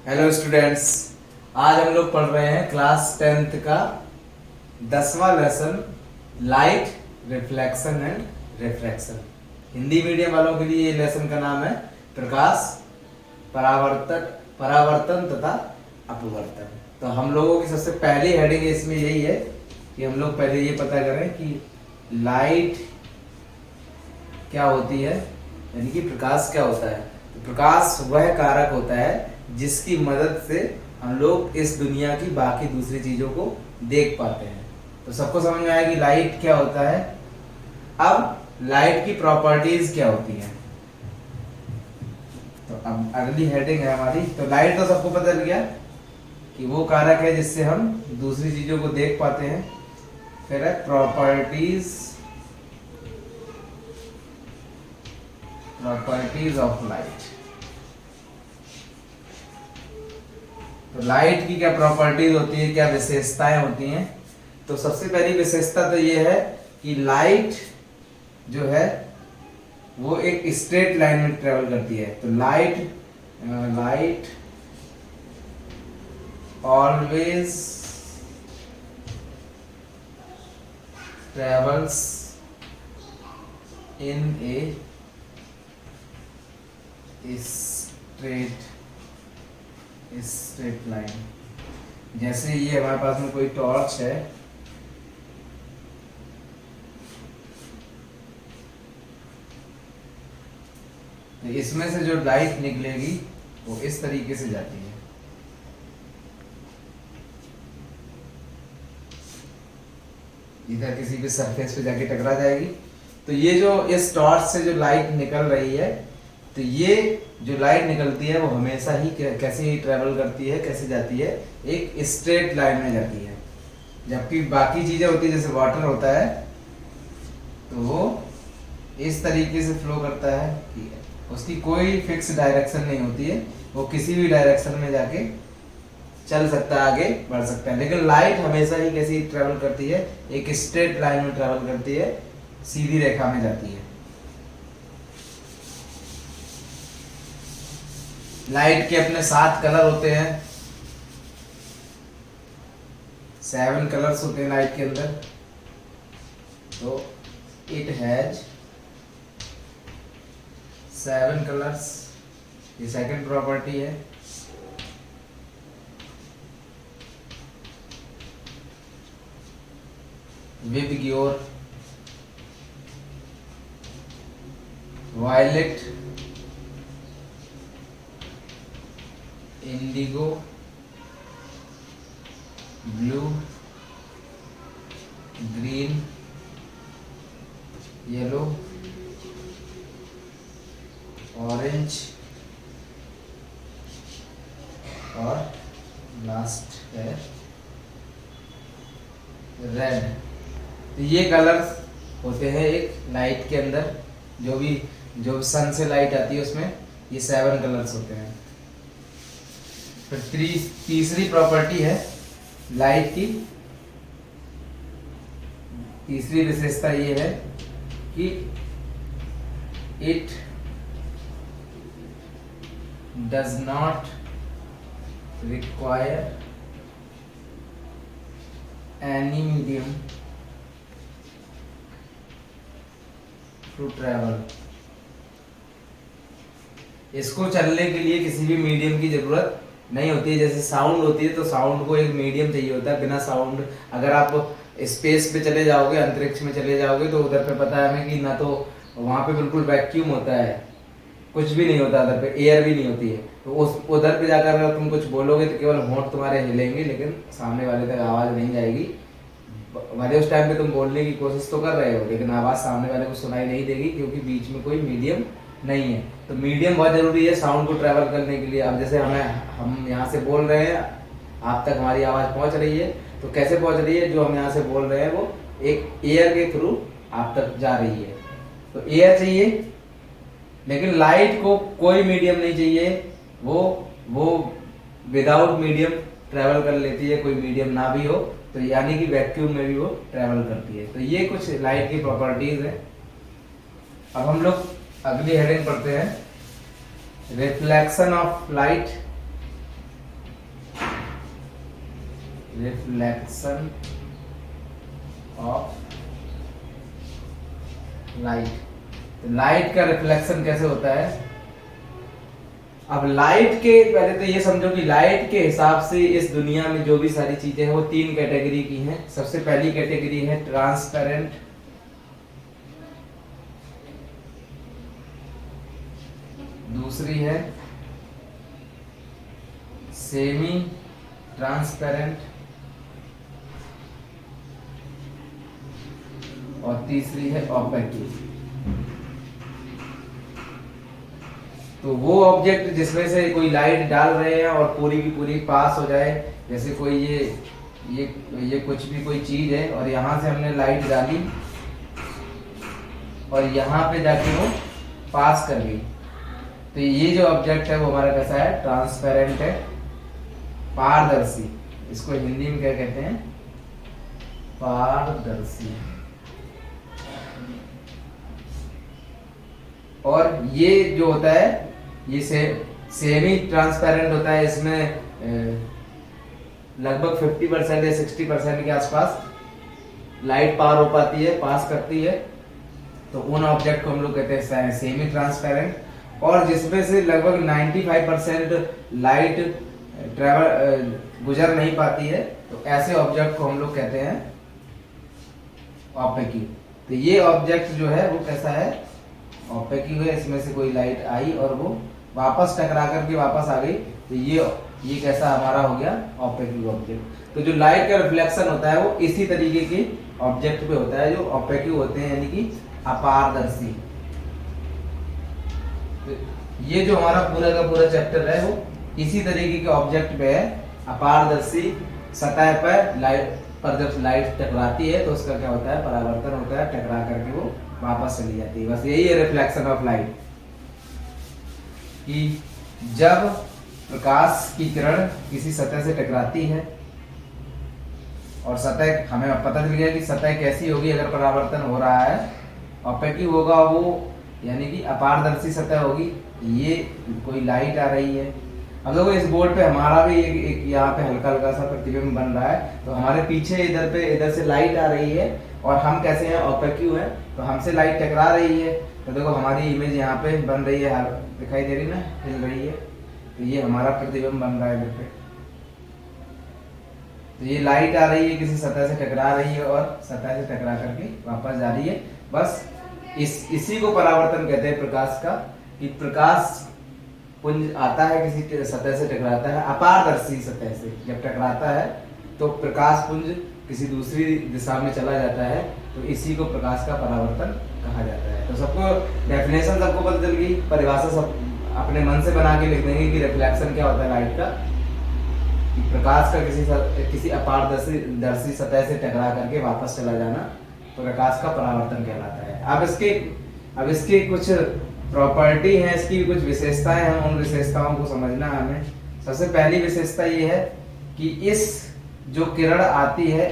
Hello students, आज हम लोग पढ़ रहे हैं क्लास 10th का 10वां lesson light reflection and refraction. Hindi medium वालों के लिए ये लेसन का नाम है प्रकाश परावर्तन परावर्तन तथा अपवर्तन। तो हम लोगों की सबसे पहली हेडिंग इसमें यही है कि हम लोग पहले ये पता करें कि लाइट क्या होती है, यानी कि प्रकाश क्या होता है। तो प्रकाश वह कारक होता है जिसकी मदद से हम लोग इस दुनिया की बाकी दूसरी चीजों को देख पाते हैं। तो सबको समझ में आया कि लाइट क्या होता है। अब लाइट की प्रॉपर्टीज क्या होती हैं। तो अब अगली हेडिंग है हमारी। तो लाइट तो सबको पता चल गया कि वो कारक है जिससे हम दूसरी चीजों को देख पाते हैं। फिर है प्रॉपर्टीज ऑफ लाइट। तो लाइट की क्या प्रॉपर्टीज होती है, क्या विशेषताएं होती हैं। तो सबसे पहली विशेषता तो ये है कि लाइट जो है वो एक स्ट्रेट लाइन में ट्रेवल करती है। तो light always travels in a straight line. जैसे ये हमारे पास में कोई टॉर्च है, तो इसमें से जो लाइट निकलेगी वो इस तरीके से जाती है। इधर किसी भी सरफेस पे जाके टकरा जाएगी। तो ये जो इस टॉर्च से जो लाइट निकल रही है, तो ये जो लाइट निकलती है वो हमेशा ही कैसे ट्रेवल करती है, कैसे जाती है, एक स्ट्रेट लाइन में जाती है। जबकि बाकी चीजें होती है, जैसे वाटर होता है, तो वो इस तरीके से फ्लो करता है कि उसकी कोई फिक्स डायरेक्शन नहीं होती है, वो किसी भी डायरेक्शन में जाके चल सकता है, आगे बढ़ सकता है। लेकिन लाइट हमेशा ही कैसी ट्रेवल करती है, एक स्ट्रेट लाइन में ट्रेवल करती है, सीधी रेखा में जाती है। लाइट के अपने 7 कलर होते हैं, 7 कलर्स होते हैं लाइट के अंदर। तो इट हैज 7 कलर्स, ये सेकंड प्रॉपर्टी है। With your violet, indigo, blue, green, yellow, orange और लास्ट है रेड। तो ये कलर्स होते हैं एक लाइट के अंदर। जो सन से लाइट आती है उसमें ये 7 कलर्स होते हैं। फिर तीसरी प्रॉपर्टी है लाइट की। तीसरी विशेषता ये है कि it does not require any medium to travel. इसको चलने के लिए किसी भी मीडियम की जरूरत नहीं होती है। जैसे साउंड होती है, तो साउंड को एक मीडियम चाहिए होता है। बिना साउंड अगर आप स्पेस पे चले जाओगे, अंतरिक्ष में चले जाओगे, तो उधर पे पता है हमें कि ना तो वहां पे बिल्कुल वैक्यूम होता है, कुछ भी नहीं होता, उधर पे एयर भी नहीं होती है। तो उस उधर पे जाकर अगर तुम कुछ बोलोगे तो केवल होंठ तुम्हारे हिलेंगे, लेकिन सामने वाले तक आवाज नहीं जाएगी। भले उस टाइम पे तुम बोलने की कोशिश तो कर रहे हो, लेकिन आवाज सामने वाले को सुनाई नहीं देगी, क्योंकि बीच में कोई मीडियम नहीं है। तो मीडियम बहुत जरूरी है साउंड को ट्रैवल करने के लिए। अब जैसे हम यहाँ से बोल रहे हैं, आप तक हमारी आवाज पहुंच रही है, तो कैसे पहुंच रही है, जो हम यहाँ से बोल रहे हैं वो एक एयर के थ्रू आप तक जा रही है। तो एयर चाहिए, लेकिन लाइट को कोई मीडियम नहीं चाहिए, वो विदाउट मीडियम ट्रैवल कर लेती है, कोई मीडियम ना भी हो, तो यानी कि वैक्यूम में भी वो ट्रैवल करती है। तो ये कुछ लाइट की प्रॉपर्टीज है। अब हम लोग अगली हेडिंग पढ़ते हैं, reflection of light reflection of light. तो लाइट का रिफ्लेक्शन कैसे होता है? अब लाइट के पहले तो ये समझो कि लाइट के हिसाब से इस दुनिया में जो भी सारी चीजें हैं वो तीन कैटेगरी की हैं। सबसे पहली कैटेगरी है ट्रांसपेरेंट, दूसरी है सेमी ट्रांसपेरेंट और तीसरी है ऑपेक। तो वो ऑब्जेक्ट जिसमें से कोई लाइट डाल रहे हैं और पूरी की पूरी पास हो जाए, जैसे कोई ये कुछ भी कोई चीज है और यहाँ से हमने लाइट डाली और यहाँ पे जाके वो पास कर गई, तो ये जो ऑब्जेक्ट है वो हमारा कैसा है? ट्रांसपेरेंट है, पारदर्शी। इसको हिंदी में क्या कहते हैं? पारदर्शी। और ये जो होता है ये सेमी ट्रांसपेरेंट होता है। इसमें लगभग 50% या 60% के आसपास लाइट पार हो पाती है, पास करती है, तो उन ऑब्जेक्ट को हम लोग कहते हैं सेमी ट्रांसपेरेंट। और जिसमें से लगभग 95% लाइट गुजर नहीं पाती है, तो ऐसे ऑब्जेक्ट को हम लोग कहते हैं ऑपेक। तो ये ऑब्जेक्ट जो है वो कैसा है? ऑपेक है। इसमें से कोई लाइट आई और वो वापस टकरा करके वापस आ गई, तो ये कैसा हमारा हो गया? Opaque object. तो जो लाइट का रिफ्लेक्शन होता है वो इसी तरीके के ऑब्जेक्ट पे होता है जो ऑपेक होते हैं, यानी कि अपारदर्शी। तो ये जो हमारा पूरा का पूरा चैप्टर है वो इसी तरीके के ऑब्जेक्ट पे है। अपारदर्शी सतह पर लाइट पर जब लाइट टकराती है तो उसका क्या होता है? परावर्तन होता है, टकरा करके वो वापस चली जाती है। बस यही है रिफ्लेक्शन ऑफ लाइट, कि जब प्रकाश की किरण किसी सतह से टकराती है और सतह, हमें पता चल गया कि सतह कैसी होगी अगर परावर्तन हो रहा है, ऑपेक होगा वो, यानी कि अपारदर्शी सतह होगी। ये कोई लाइट आ रही है, अब देखो इस बोर्ड पे हमारा भी एक यहाँ पे हल्का हल्का सा प्रतिबिंब बन रहा है, तो हमारे पीछे इधर से लाइट आ रही है और हम कैसे हैं? ऑपेक है, तो हमसे लाइट टकरा रही है, तो देखो हमारी इमेज यहाँ पे बन रही है, दिखाई दे रही ना, हिल रही है, तो ये हमारा प्रतिबिंब बन रहा है इधर पे। तो ये लाइट आ रही है, किसी सतह से टकरा रही है और सतह से टकरा करके वापस जा रही है। बस इसी को परावर्तन कहते हैं प्रकाश का, कि प्रकाश पुंज आता है किसी सतह से टकराता है, अपारदर्शी सतह से जब टकराता है तो प्रकाश पुंज किसी दूसरी दिशा में चला जाता है, तो इसी को प्रकाश का परावर्तन कहा जाता है। तो सबको डेफिनेशन सबको पता चल गई, परिभाषा सब अपने मन से बना के लिख देंगे कि रिफ्लेक्शन क्या होता है लाइट का, कि प्रकाश का किसी अपारदर्शी सतह से टकरा करके वापस चला जाना, तो प्रकाश का परावर्तन कहलाता है। अब इसके कुछ प्रॉपर्टी है, इसकी कुछ विशेषताएं हैं, उन विशेषताओं को समझना है हमें। सबसे पहली विशेषता ये है कि इस जो किरण आती है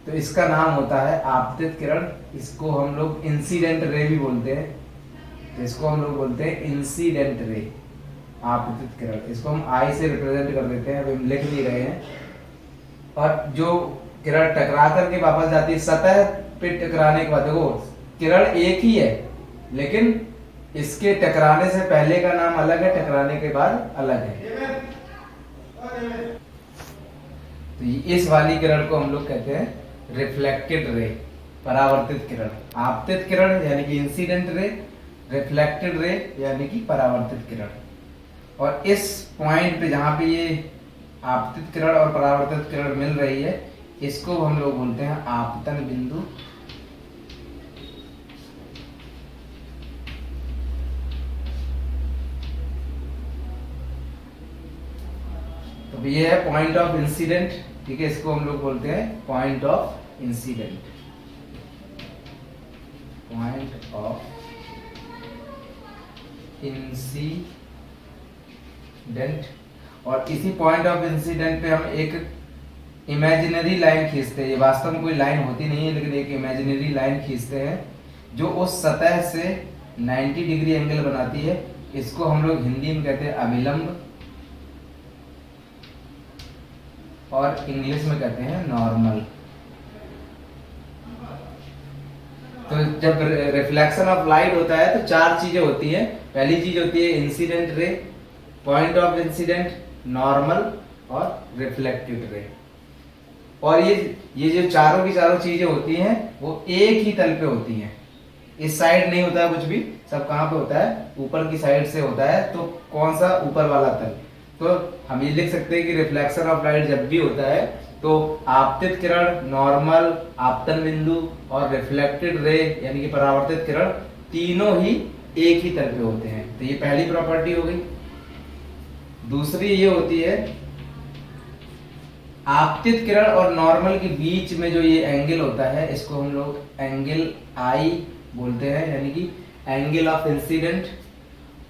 तो इसका नाम होता है आपतित किरण। इसको हम लोग इंसिडेंट रे भी बोलते हैं, तो इसको हम लोग बोलते हैं इंसिडेंट रे, आपतित किरण। इसको हम आई से रिप्रेजेंट कर देते हैं, अभी हम लिख नहीं रहे हैं। और जो किरण टकरा करके वापस जाती है सतह पे टकराने के बाद, देखो किरण एक ही है लेकिन इसके टकराने से पहले का नाम अलग है, टकराने के बाद अलग है। तो इस वाली किरण को हम लोग कहते हैं रिफ्लेक्टेड रे, परावर्तित किरण। आपतित किरण यानी कि इंसिडेंट रे, रिफ्लेक्टेड रे यानी कि परावर्तित किरण। और इस पॉइंट पे जहां पे ये आपतित किरण और परावर्तित किरण मिल रही है, इसको हम लोग बोलते हैं आपतन बिंदु। तो ये है पॉइंट ऑफ इंसिडेंट, ठीक है, इसको हम लोग बोलते हैं point of incident, point of incident. और इसी पॉइंट ऑफ इंसिडेंट पे हम एक इमेजिनरी लाइन खींचते हैं। ये वास्तव में कोई लाइन होती नहीं है, लेकिन एक इमेजिनरी लाइन खींचते हैं जो उस सतह से 90 डिग्री एंगल बनाती है। इसको हम लोग हिंदी में कहते हैं अभिलंब। और इंग्लिश में कहते हैं नॉर्मल। तो जब रिफ्लेक्शन ऑफ लाइट होता है तो चार चीजें होती हैं। पहली चीज होती है incident ray, point of incident, normal और रिफ्लेक्टेड रे। और ये जो चारों की चारों चीजें होती हैं वो एक ही तल पे होती हैं। इस साइड नहीं होता है कुछ भी, सब कहाँ पे होता है, ऊपर की साइड से होता है। तो कौन सा, ऊपर वाला तल। तो हम ये लिख सकते हैं कि रिफ्लेक्शन ऑफ लाइट जब भी होता है तो आपतित किरण, नॉर्मल, आपतन बिंदु और रिफ्लेक्टेड रे यानी कि परावर्तित किरण तीनों ही एक ही तल पे होते हैं। तो ये पहली प्रॉपर्टी हो गई। दूसरी ये होती है आपतित किरण और नॉर्मल के बीच में जो ये एंगल होता है इसको हम लोग एंगल आई बोलते हैं, यानी कि एंगल ऑफ इंसिडेंट।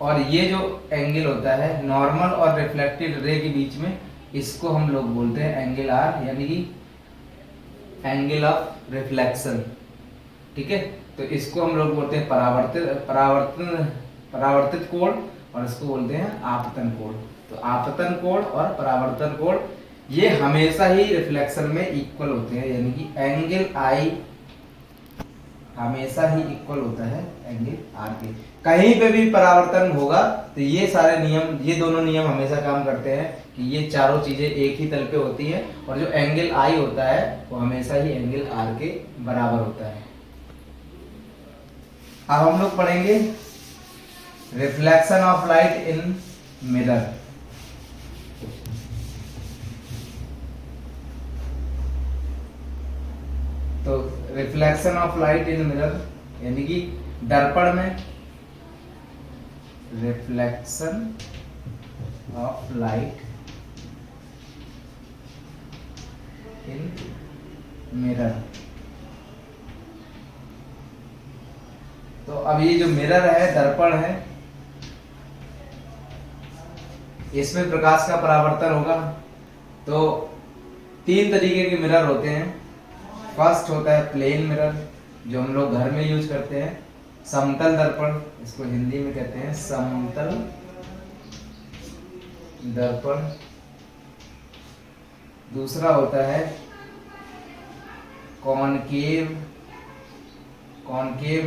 और ये जो एंगल होता है नॉर्मल और रिफ्लेक्टेड रे के बीच में इसको हम लोग बोलते हैं एंगल आर, यानी कि एंगल ऑफ रिफ्लेक्शन। ठीक है, तो इसको हम लोग बोलते हैं परावर्तित कोण और इसको बोलते हैं आपतन कोण। तो आपतन कोण और परावर्तन कोण ये हमेशा ही रिफ्लेक्शन में इक्वल होते हैं, यानी कि एंगल आई हमेशा ही इक्वल होता है एंगल आर के। कहीं पे भी परावर्तन होगा तो ये सारे नियम, ये दोनों नियम हमेशा काम करते हैं कि ये चारों चीजें एक ही तल पे होती हैं और जो एंगल आई होता है वो हमेशा ही एंगल आर के बराबर होता है। अब हम लोग पढ़ेंगे reflection of light in mirror. तो reflection of light in mirror यानी कि दर्पण में reflection of light in mirror. तो अब ये जो मिरर है, दर्पण है, इसमें प्रकाश का परावर्तन होगा। तो तीन तरीके के मिरर होते हैं। फर्स्ट होता है प्लेन मिरर जो हम लोग घर में यूज करते हैं, समतल दर्पण, इसको हिंदी में कहते हैं समतल दर्पण। दूसरा होता है कॉनकेव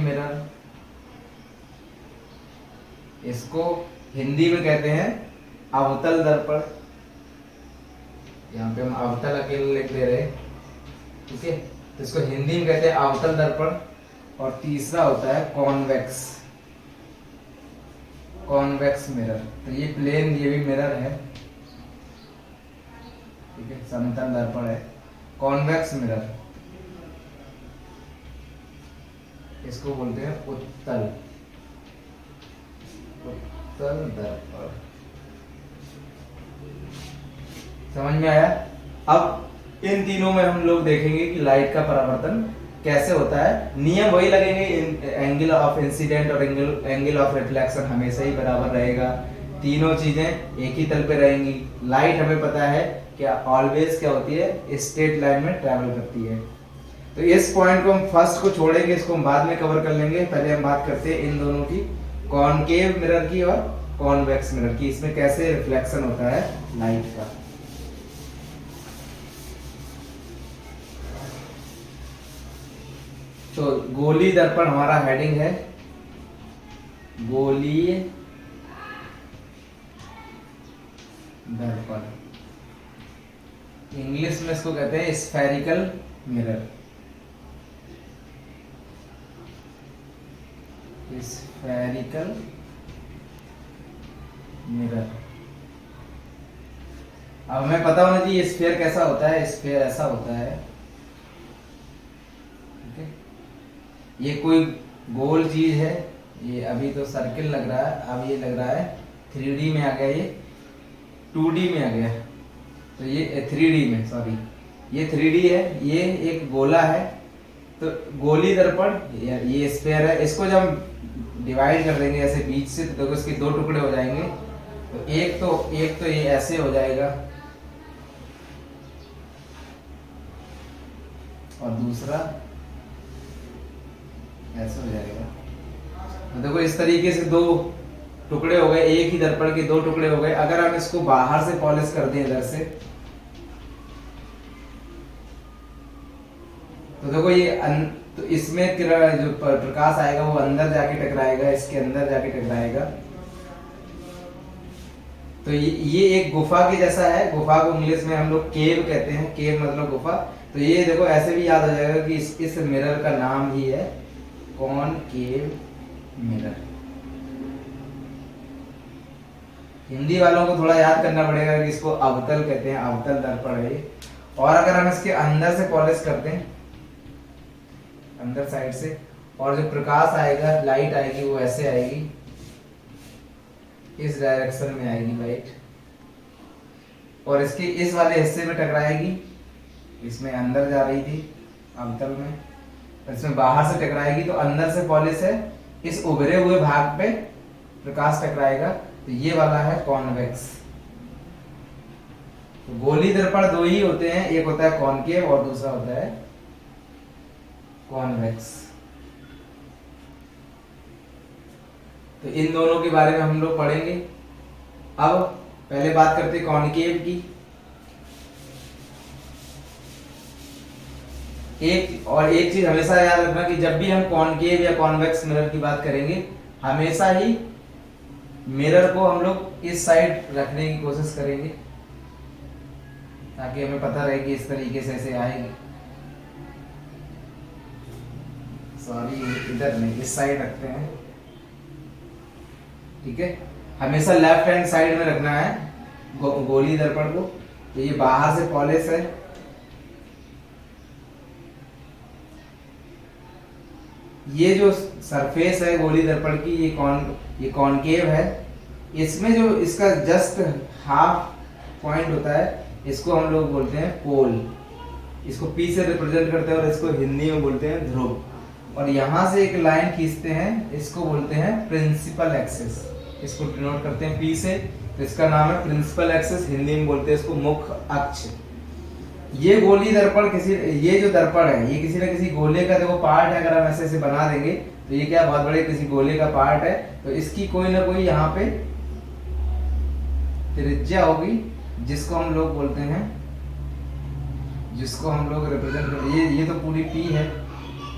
मिरर, इसको हिंदी में कहते हैं अवतल दर्पण। यहाँ पे हम अवतल अकेले लिख दे रहे हैं, ठीक है। तो इसको हिंदी में कहते हैं अवतल दर्पण। और तीसरा होता है कॉन्वेक्स मिरर। तो ये प्लेन, ये भी मिरर है, ठीक है, समतल दर्पण है। कॉन्वेक्स मिरर इसको बोलते हैं उत्तल दर्पण। समझ में आया? अब इन तीनों में हम लोग देखेंगे कि लाइट का परावर्तन कैसे होता है। नियम वही लगेंगे, एंगल ऑफ इंसिडेंट और एंगल ऑफ रिफ्लेक्शन हमेशा ही बराबर रहेगा। तीनों चीजें एक ही तल पे रहेंगी। लाइट हमें पता है क्या ऑलवेज क्या होती है, स्ट्रेट लाइन में ट्रैवल करती है। तो इस पॉइंट को हम फर्स्ट को छोड़ेंगे, इसको हम बाद में कवर कर लेंगे। पहले हम बात करते हैं इन दोनों की, कॉनकेव मिरर की और कॉन्वेक्स मिरर की, इसमें कैसे रिफ्लेक्शन होता है लाइट का। तो गोलीय दर्पण हमारा हेडिंग है, गोलीय दर्पण। इंग्लिश में इसको कहते हैं स्फेरिकल मिरर। Spherical mirror. अब हमें पता होना चाहिए स्फीयर कैसा होता है। स्फीयर ऐसा होता है, ये कोई गोल चीज है, ये अभी तो सर्किल लग रहा है, अब ये लग रहा है 3D में आ गया, ये 2D में आ गया। तो ये 3D में, सॉरी, ये 3D है, ये एक गोला है। तो गोली दर्पण, ये स्फीयर है, इसको जब हम डिवाइड कर देंगे ऐसे बीच से तो देखो इसके दो टुकड़े हो जाएंगे। तो एक तो ये ऐसे हो जाएगा और दूसरा ऐसे हो जाएगा। तो देखो इस तरीके से दो टुकड़े हो गए, एक ही दर्पण के दो टुकड़े हो गए। अगर हम इसको बाहर से पॉलिश कर दें इधर से, तो देखो ये तो इसमें जो प्रकाश आएगा वो अंदर जाके टकराएगा, इसके अंदर जाके टकराएगा। तो ये एक गुफा के जैसा है। गुफा को इंग्लिश में हम लोग केव कहते हैं, केव मतलब गुफा। तो ये देखो ऐसे भी याद हो जाएगा कि इस मिरर का नाम ही है कॉनकेव मिरर। हिंदी वालों को थोड़ा याद करना पड़ेगा कि इसको अवतल कहते हैं, अवतल दर्पण है। और अगर हम इसके अंदर से पॉलिश करते हैं, अंदर साइड से, और जो प्रकाश आएगा, लाइट आएगी, वो ऐसे आएगी, इस डायरेक्शन में आएगी लाइट, और इसके इस वाले हिस्से में टकराएगी। इसमें अंदर जा रही थी अवतल में, इसमें बाहर से टकराएगी, तो अंदर से पॉलिश है, इस उभरे हुए भाग पे प्रकाश टकराएगा। तो ये वाला है कॉन्वेक्स। तो गोली दर्पण दो ही होते हैं, एक होता है कॉनकेव और दूसरा होता है कॉन्वेक्स। तो इन दोनों के बारे में हम लोग पढ़ेंगे। अब पहले बात करते हैं कॉनकेव की। एक चीज हमेशा याद रखना कि जब भी हम कॉनकेव या कॉन्वेक्स मिरर की बात करेंगे, हमेशा ही मिरर को हम लोग इस साइड रखने की कोशिश करेंगे, ताकि हमें पता रहे कि इस तरीके से ऐसे आएगी। सॉरी, इधर नहीं, इस साइड रखते हैं, ठीक है। हमेशा लेफ्ट हैंड साइड में रखना है गोली दर्पण को। तो ये बाहर से पॉलिश है, ये जो सरफेस है गोली दर्पण की, ये कॉनकेव है। इसमें जो इसका जस्ट हाफ पॉइंट होता है, इसको हम लोग बोलते हैं पोल। इसको पी से रिप्रेजेंट करते हैं और इसको हिंदी में बोलते हैं ध्रुव। और यहां से एक लाइन खींचते हैं, इसको बोलते हैं प्रिंसिपल एक्सिस। इसको डिनोट करते हैं पी से, तो इसका नाम है प्रिंसिपल एक्सिस, हिंदी में बोलते हैं इसको मुख्य अक्ष। ये गोली दर्पण ये जो दर्पण है, ये किसी न किसी गोले का देखो पार्ट है। अगर हम ऐसे बना देंगे तो ये क्या बहुत बड़े किसी गोले का पार्ट है। तो इसकी कोई ना कोई यहाँ पे त्रिज्या होगी, जिसको हम लोग बोलते हैं, जिसको हम लोग रिप्रेजेंट करते हैं, ये तो पूरी पी है,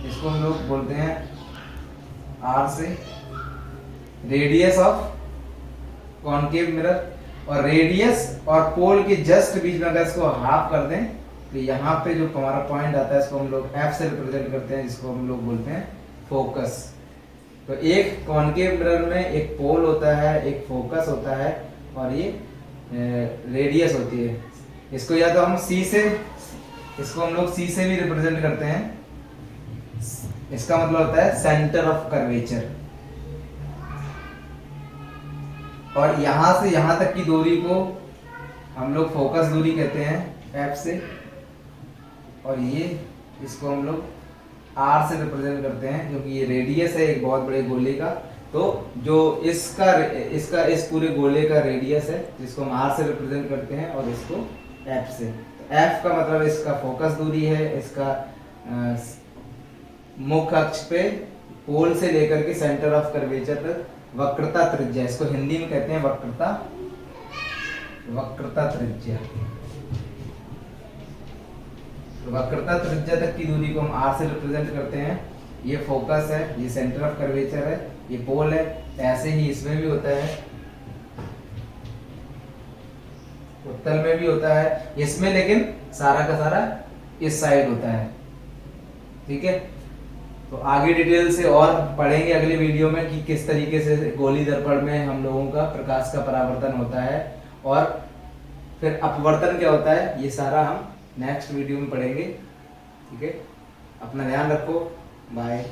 इसको हम लोग बोलते हैं आर से, रेडियस ऑफ कॉनकेव मिरर। और रेडियस और पोल के जस्ट बीच में अगर इसको हाफ कर दें, तो यहाँ पे जो हमारा पॉइंट आता है, इसको हम लोग एफ से रिप्रेजेंट करते हैं, जिसको हम लोग बोलते हैं फोकस। तो एक कॉनकेव मिरर में एक पोल होता है, एक फोकस होता है, और ये रेडियस होती है। इसको या तो हम सी से, इसको हम लोग सी से भी रिप्रेजेंट करते हैं। इसका मतलब होता है सेंटर ऑफ कर्वेचर। और यहां से यहां तक की दूरी को हम लोग फोकस दूरी कहते हैं एफ से, और ये इसको हम लोग आर से रिप्रेजेंट करते हैं, क्योंकि ये रेडियस है एक बहुत बड़े गोले का। तो जो इसका इस पूरे गोले का रेडियस है, जिसको हम आर से रिप्रेजेंट करते हैं, और इसको एफ से। तो एफ का मतलब इसका फोकस दूरी है, इसका मुख्य अक्ष पे पोल से लेकर के सेंटर ऑफ कर्वेचर तक वक्रता त्रिज्या, इसको हिंदी में कहते हैं वक्रता त्रिज्या। तो वक्रता त्रिज्या तक की दूरी को हम आर से रिप्रेजेंट करते हैं। ये फोकस है, ये सेंटर ऑफ कर्वेचर है, ये पोल है। ऐसे ही इसमें भी होता है, उत्तल में भी होता है, इसमें लेकिन सारा का सारा इस साइड होता है, ठीक है। तो आगे डिटेल से और पढ़ेंगे अगले वीडियो में कि किस तरीके से गोली दर्पण में हम लोगों का प्रकाश का परावर्तन होता है, और फिर अपवर्तन क्या होता है, ये सारा हम नेक्स्ट वीडियो में पढ़ेंगे, ठीक है। अपना ध्यान रखो, बाय।